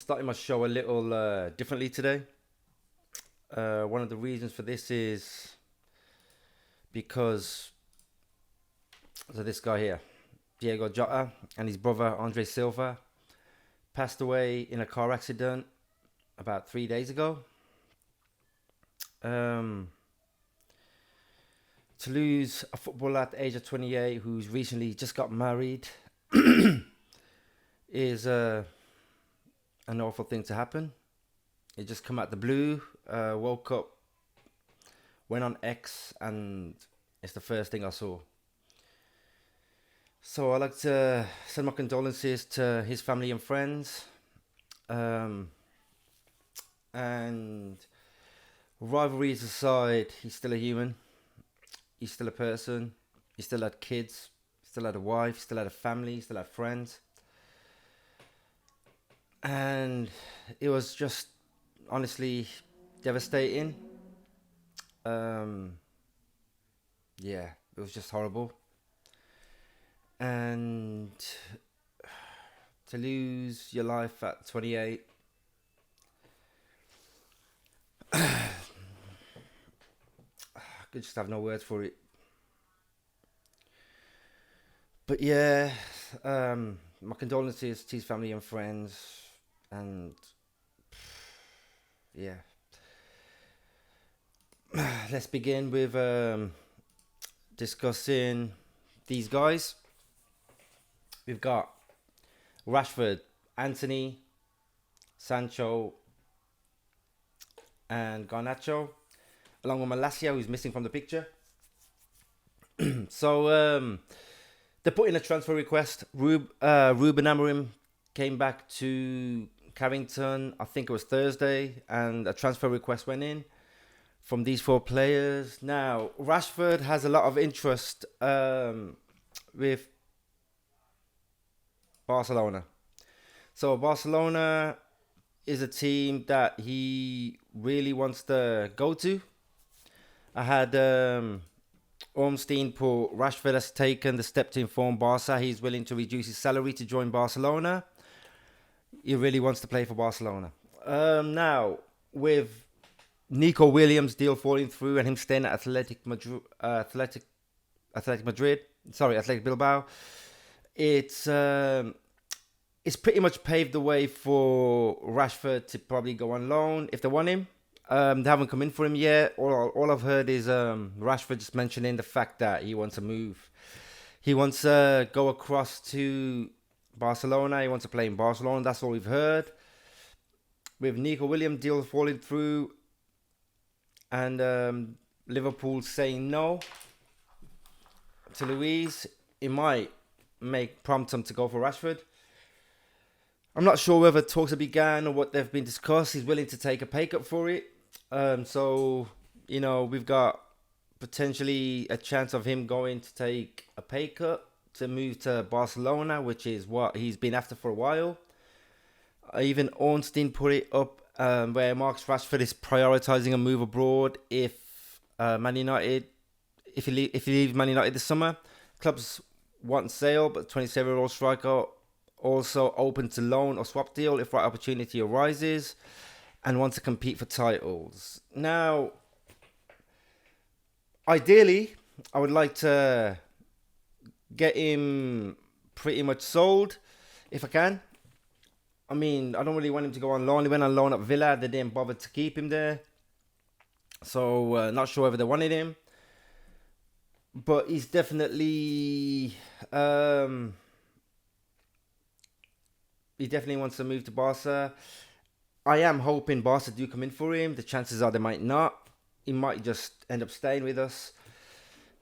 starting my show a little differently today. One of the reasons for this is because of this guy here, Diogo Jota, and his brother Andre Silva passed away in a car accident about 3 days ago. To lose a footballer at the age of 28 who's recently just got married is an awful thing to happen. It just come out the blue. Woke up, went on X, and it's the first thing I saw. So I'd like to send my condolences to his family and friends. And rivalries aside, he's still a human. He's still a person. He still had kids. Still had a wife. Still had a family. Still had friends. And it was just honestly devastating. Yeah, it was just horrible. And to lose your life at 28, I could just have no words for it. But yeah, my condolences to his family and friends, and yeah. Let's begin with discussing these guys. We've got Rashford, Antony, Sancho, and Garnacho, along with Malacia, who's missing from the picture. So they put in a transfer request. Ruben Amorim came back to Carrington, I think it was Thursday, and a transfer request went in from these four players. Now, Rashford has a lot of interest with Barcelona. So Barcelona is a team that he really wants to go to. I had Ormstein put Rashford has taken the step to inform Barca he's willing to reduce his salary to join Barcelona. He really wants to play for Barcelona. Now, with Nico Williams' deal falling through and him staying at Athletic Bilbao, it's pretty much paved the way for Rashford to probably go on loan if they want him. They haven't come in for him yet. All I've heard is Rashford just mentioning the fact that he wants to move. He wants to go across to Barcelona. He wants to play in Barcelona. That's all we've heard. With Nico Williams' deal falling through and Liverpool saying no to Luis, it might prompt him to go for Rashford. I'm not sure whether talks have begun or what they've been discussed. He's willing to take a pay cut for it. So, we've got potentially a chance of him going to take a pay cut to move to Barcelona, which is what he's been after for a while. Even Ornstein put it up where Marcus Rashford is prioritising a move abroad if Man United, if he leaves Man United this summer. Clubs want sale, but 27-year-old striker also open to loan or swap deal if right opportunity arises and wants to compete for titles. Now, ideally, I would like to get him pretty much sold if I can. I mean, I don't really want him to go on loan. He went on loan at Villa. They didn't bother to keep him there. So, not sure whether they wanted him. But he's definitely... he definitely wants to move to Barca. I am hoping Barca do come in for him. The chances are they might not. He might just end up staying with us.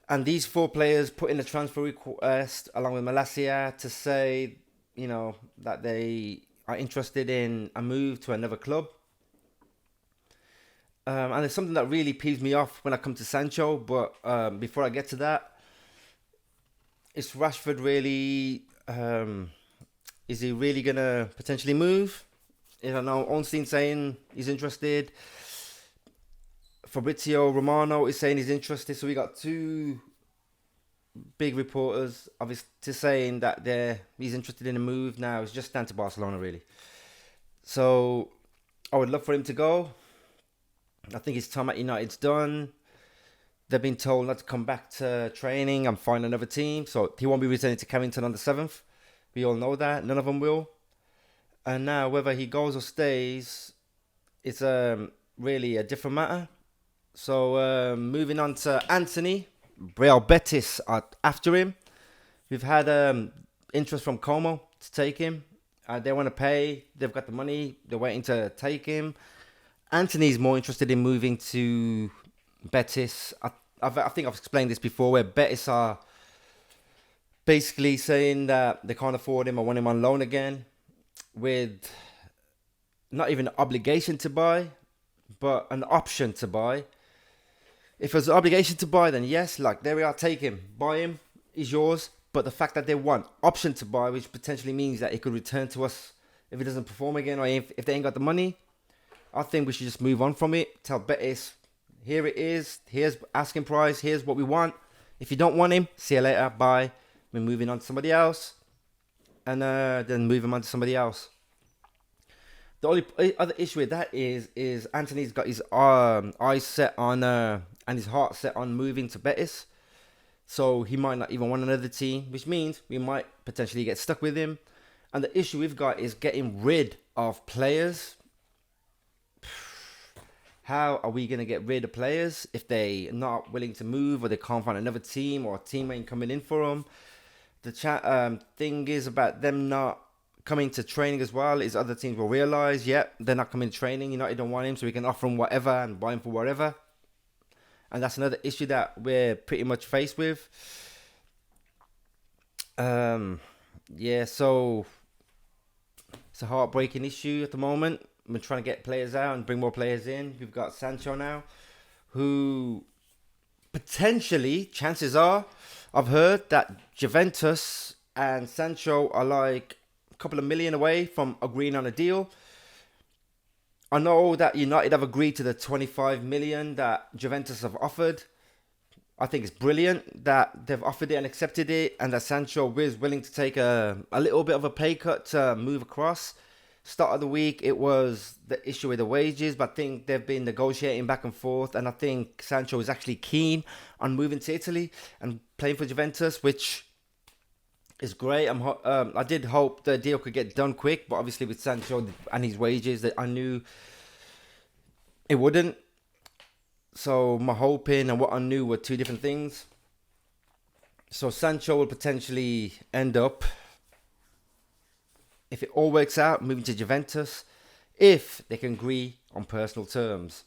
And these four players put in a transfer request along with Malacia to say, that they are interested in a move to another club. And it's something that really peeves me off when I come to Sancho. But before I get to that, is Rashford really... is he really going to potentially move? I don't know. Ornstein saying he's interested. Fabrizio Romano is saying he's interested. So we got two big reporters obviously saying that he's interested in a move. Now it's just down to Barcelona really. So I would love for him to go. I think his time at United's done. They've been told not to come back to training and find another team. So he won't be returning to Carrington on the 7th. We all know that. None of them will. And now whether he goes or stays, it's really a different matter. So moving on to Antony. Real Betis are after him. We've had interest from Como to take him. They want to pay. They've got the money. They're waiting to take him. Antony's more interested in moving to Betis. I think I've explained this before, where Betis are basically saying that they can't afford him or want him on loan again, with not even an obligation to buy, but an option to buy. If there's an obligation to buy, then yes, like there we are, take him, buy him, he's yours. But the fact that they want option to buy, which potentially means that he could return to us if he doesn't perform again, or if they ain't got the money, I think we should just move on from it. Tell Betis, here it is, here's asking price, here's what we want. If you don't want him, see you later, bye. We're moving on to somebody else, and then move him on to somebody else. The only other issue with that is Antony's got his eyes set on and his heart set on moving to Betis. So he might not even want another team, which means we might potentially get stuck with him. And the issue we've got is getting rid of players. How are we going to get rid of players if they're not willing to move, or they can't find another team, or a team ain't coming in for them? The thing is about them not coming to training as well, is other teams will realise, they're not coming to training. United don't want him, so we can offer him whatever and buy him for whatever. And that's another issue that we're pretty much faced with. So it's a heartbreaking issue at the moment. We're trying to get players out and bring more players in. We've got Sancho now, who potentially, chances are, I've heard that Juventus and Sancho are like a couple of million away from agreeing on a deal. I know that United have agreed to the 25 million that Juventus have offered. I think it's brilliant that they've offered it and accepted it, and that Sancho is willing to take a little bit of a pay cut to move across. Start of the week, it was the issue with the wages, but I think they've been negotiating back and forth, and I think Sancho is actually keen on moving to Italy and playing for Juventus, which is great. I did hope the deal could get done quick, but obviously with Sancho and his wages, that I knew it wouldn't. So my hoping and what I knew were two different things. So Sancho will potentially end up, if it all works out, moving to Juventus, if they can agree on personal terms.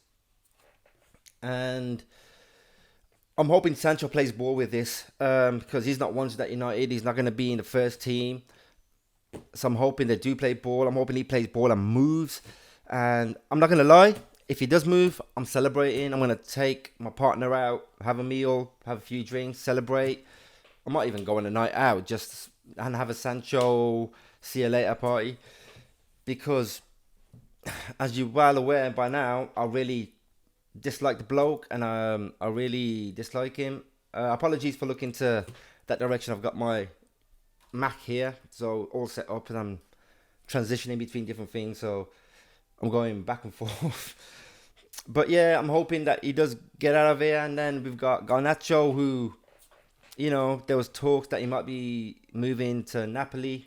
And I'm hoping Sancho plays ball with this, because he's not wanted at United. He's not going to be in the first team. So I'm hoping they do play ball. I'm hoping he plays ball and moves. And I'm not going to lie, if he does move, I'm celebrating. I'm going to take my partner out, have a meal, have a few drinks, celebrate. I might even go on a night out just and have a Sancho see you later party. Because, as you're well aware by now, I really dislike the bloke, and I really dislike him. Apologies for looking to that direction. I've got my Mac here, so all set up, and I'm transitioning between different things, so I'm going back and forth. But yeah, I'm hoping that he does get out of here. And then we've got Garnacho, who, there was talks that he might be moving to Napoli,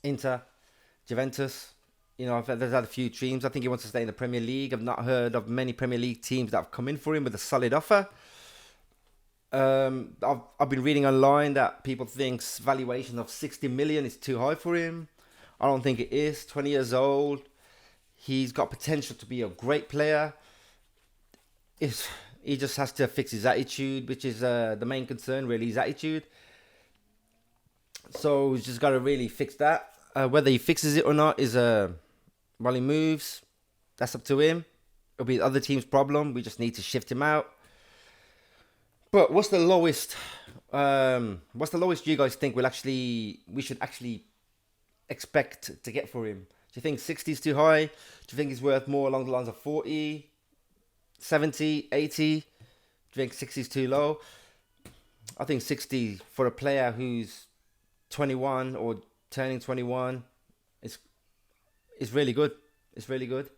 Inter, Juventus. There's had a few dreams. I think he wants to stay in the Premier League. I've not heard of many Premier League teams that have come in for him with a solid offer. I've been reading online that people think valuation of 60 million is too high for him. I don't think it is. 20 years old. He's got potential to be a great player. He just has to fix his attitude, which is the main concern, really, his attitude. So he's just got to really fix that. Whether he fixes it or not is while he moves, that's up to him. It'll be the other team's problem. We just need to shift him out. But what's the lowest? What's the lowest you guys think we should actually expect to get for him? Do you think 60 is too high? Do you think he's worth more along the lines of 40, 70, 80? Do you think 60 is too low? I think 60 for a player who's 21 or turning 21 is is really good. It's really good.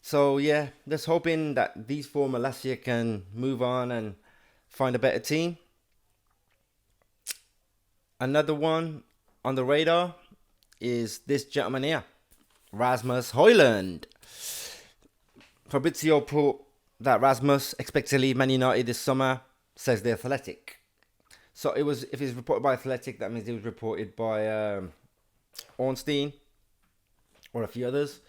So yeah, just hoping that these four Malacia can move on and find a better team. Another one on the radar is this gentleman here, Rasmus Hland. Fabrizio put that Rasmus expects to leave Man United this summer, says The Athletic. So it was, if it's reported by Athletic, that means it was reported by Ornstein or a few others.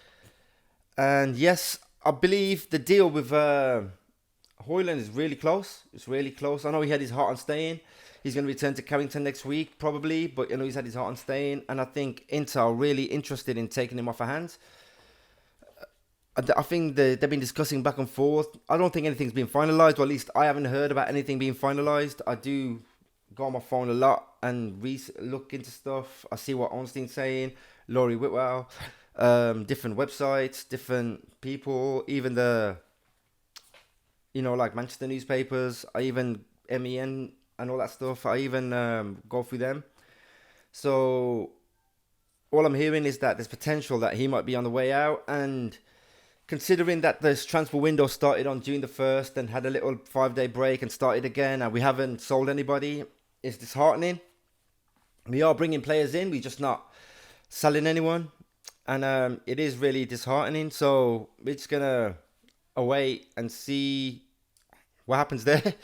And yes, I believe the deal with Hland is really close. It's really close. I know he had his heart on staying. He's going to return to Carrington next week, probably. But, he's had his heart on staying. And I think Inter are really interested in taking him off our hands. I think they've been discussing back and forth. I don't think anything's been finalised. Or at least I haven't heard about anything being finalised. I do go on my phone a lot and look into stuff. I see what Ornstein's saying. Laurie Whitwell. Different websites, different people, even the, like Manchester newspapers, I even MEN and all that stuff, I even go through them. So all I'm hearing is that there's potential that he might be on the way out, and considering that this transfer window started on June the 1st and had a little 5-day break and started again, and we haven't sold anybody, it's disheartening. We are bringing players in, we're just not selling anyone. And it is really disheartening. So we're just going to await and see what happens there.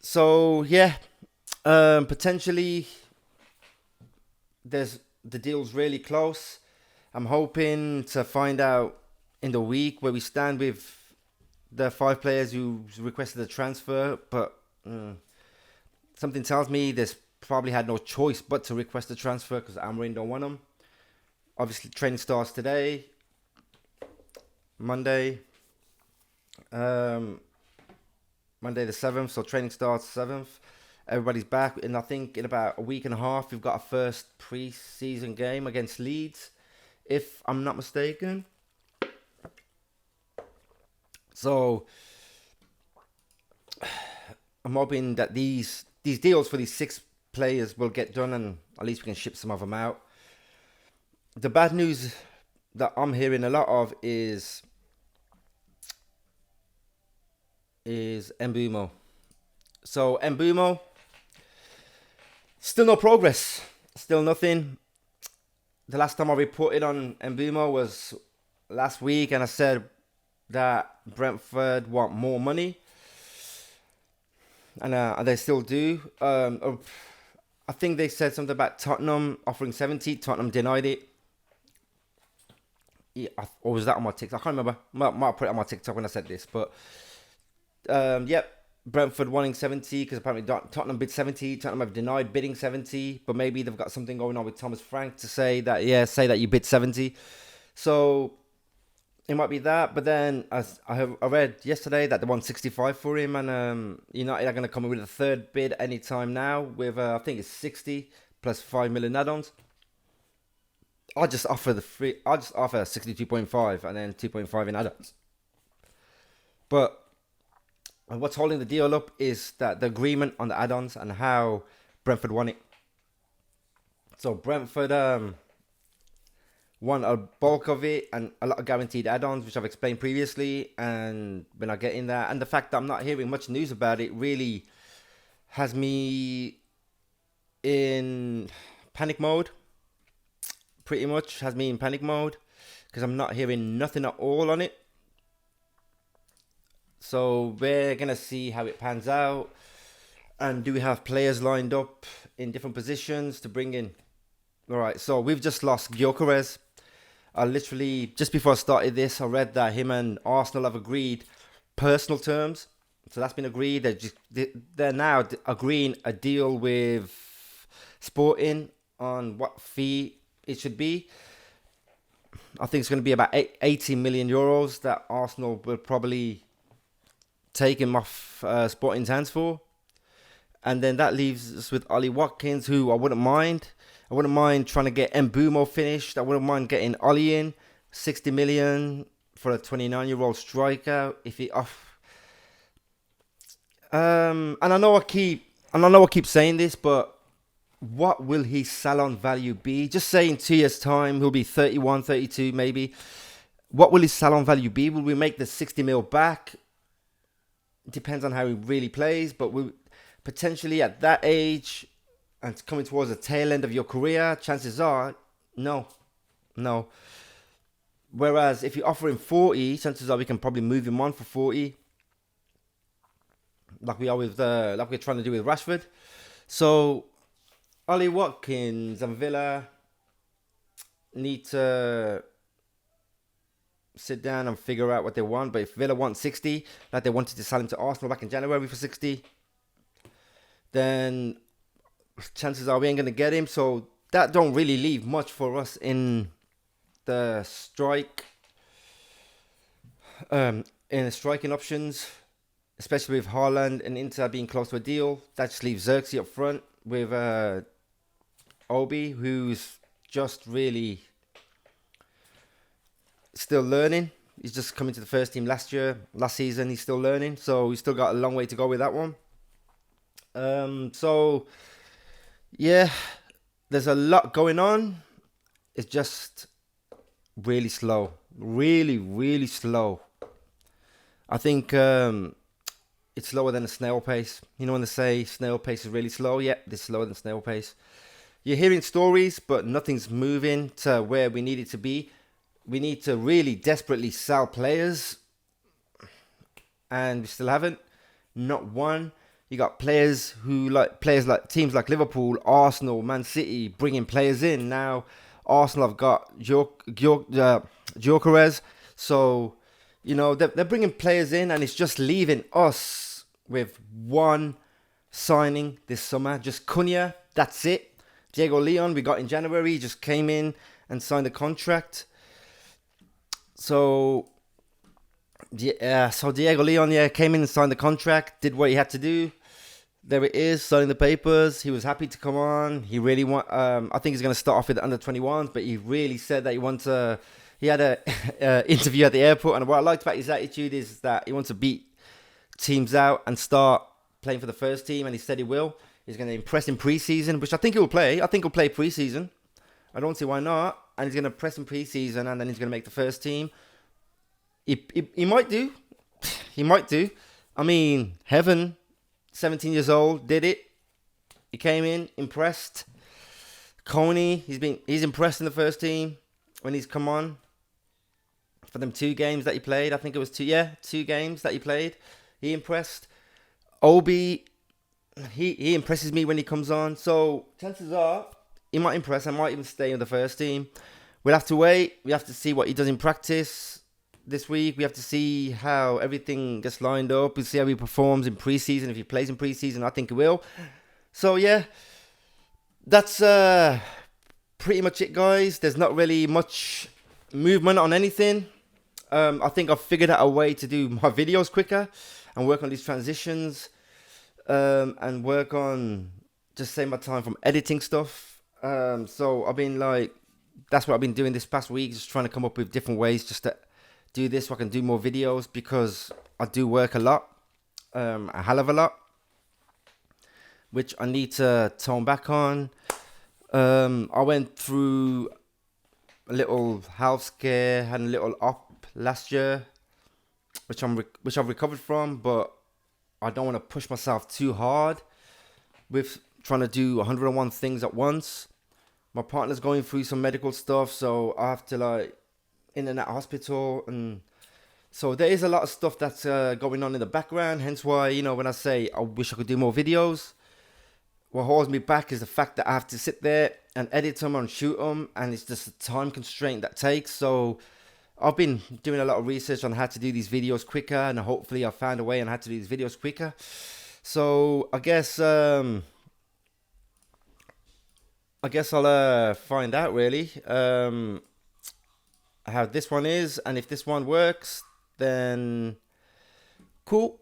So, yeah. Potentially, the deal's really close. I'm hoping to find out in the week where we stand with the 5 players who requested a transfer. But something tells me there's probably had no choice but to request a transfer because Amorim don't want them. Obviously, training starts today, Monday the 7th. So training starts 7th. Everybody's back, and I think in about a week and a half, we've got our first pre-season game against Leeds, if I'm not mistaken. So I'm hoping that these deals for these 6 players will get done, and at least we can ship some of them out. The bad news that I'm hearing a lot of is Mbeumo. So Mbeumo, still no progress, still nothing. The last time I reported on Mbeumo was last week, and I said that Brentford want more money, and they still do. I think they said something about Tottenham offering 70. Tottenham denied it. Yeah, or was that on my TikTok? I can't remember. Might have put it on my TikTok when I said this. But, Brentford wanting 70 because apparently Tottenham bid 70. Tottenham have denied bidding 70. But maybe they've got something going on with Thomas Frank to say that you bid 70. So it might be that. But then I read yesterday that they want 65 for him. And United are going to come in with a third bid anytime now with, I think it's 60 plus 5 million add-ons. I'll just offer 62.5 and then 2.5 in add-ons. But what's holding the deal up is that the agreement on the add-ons and how Brentford won it. So Brentford won a bulk of it and a lot of guaranteed add-ons, which I've explained previously, and we're not getting that. And the fact that I'm not hearing much news about it really has me in panic mode. Pretty much has me in panic mode because I'm not hearing nothing at all on it. So we're going to see how it pans out. And do we have players lined up in different positions to bring in? Alright, so we've just lost Gyorkeres. I literally, just before I started this, I read that him and Arsenal have agreed personal terms. So that's been agreed. They're now agreeing a deal with Sporting on what fee it should be. I think it's going to be about 80 million euros that Arsenal will probably take him off Sporting's hands for. And then that leaves us with Ollie Watkins, who I wouldn't mind. I wouldn't mind trying to get Mbeumo finished. I wouldn't mind getting Ollie in. 60 million for a 29-year-old striker. If he off. And I know I keep saying this, but what will his salon value be? Just say in 2 years' time, he'll be 31, 32 maybe. What will his salon value be? Will we make the 60 mil back? Depends on how he really plays, but we potentially at that age and coming towards the tail end of your career, chances are, no. Whereas if you offer him 40, chances are we can probably move him on for 40, like we are with like we're trying to do with Rashford. So Ollie Watkins and Villa need to sit down and figure out what they want. But if Villa want 60, like they wanted to sell him to Arsenal back in January for 60, then chances are we ain't going to get him. So that don't really leave much for us in the strike, in the striking options, especially with Haaland and Inter being close to a deal. That just leaves Xerxes up front with Obi, who's just really still learning. He's just coming to the first team last season. He's still learning, so he's still got a long way to go with that one. So yeah, there's a lot going on. It's just really slow, really slow. I think it's slower than a snail pace. You know when they say snail pace is really slow? Yeah, it's slower than snail pace. You're hearing stories, but nothing's moving to where we need it to be. We need to really desperately sell players, and we still haven't. Not one. You got players like teams like Liverpool, Arsenal, Man City bringing players in. Now Arsenal have got Gyorkeres, so you know they're bringing players in, and it's just leaving us with one signing this summer. Just Cunha, that's it. Diego Leon we got in January, just came in and signed a contract. So Diego Leon came in and signed the contract, did what he had to do. There it is, signing the papers. He was happy to come on. He really I think he's going to start off with the under 21s, but he really said that he wants to. He had a interview at the airport, and what I liked about his attitude is that he wants to beat teams out and start playing for the first team, and he said he will. He's going to impress in pre-season, which I think he'll play. I think he'll play pre-season. I don't see why not. And he's going to press in pre-season, and then he's going to make the first team. He might do. He might do. I mean, Heaven, 17 years old, did it. He came in, impressed. Coney, he's impressed in the first team when he's come on. For them 2 games that he played, I think it was 2 games that he played. He impressed. Obi, he impresses me when he comes on. So chances are he might impress. I might even stay in the first team. We'll have to wait. We have to see what he does in practice this week. We have to see how everything gets lined up. We'll see how he performs in pre-season. If he plays in pre-season, I think he will. So yeah, that's pretty much it, guys. There's not really much movement on anything. I think I've figured out a way to do my videos quicker and work on these transitions, and work on just saving my time from editing stuff. So I've been that's what I've been doing this past week, just trying to come up with different ways just to do this so I can do more videos, because I do work a lot, a hell of a lot, which I need to tone back on. I went through a little health scare, had a little op last year, which I've recovered from, but I don't want to push myself too hard with trying to do 101 things at once. My partner's going through some medical stuff, so I have to in and out of hospital, and so there is a lot of stuff that's going on in the background. Hence why, when I say I wish I could do more videos, what holds me back is the fact that I have to sit there and edit them and shoot them, and it's just a time constraint that takes. So I've been doing a lot of research on how to do these videos quicker, and hopefully I found a way on how to do these videos quicker. So I guess I'll find out really how this one is, and if this one works, then cool.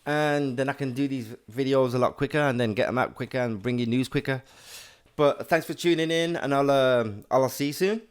And then I can do these videos a lot quicker, and then get them out quicker and bring you news quicker. But thanks for tuning in, and I'll see you soon.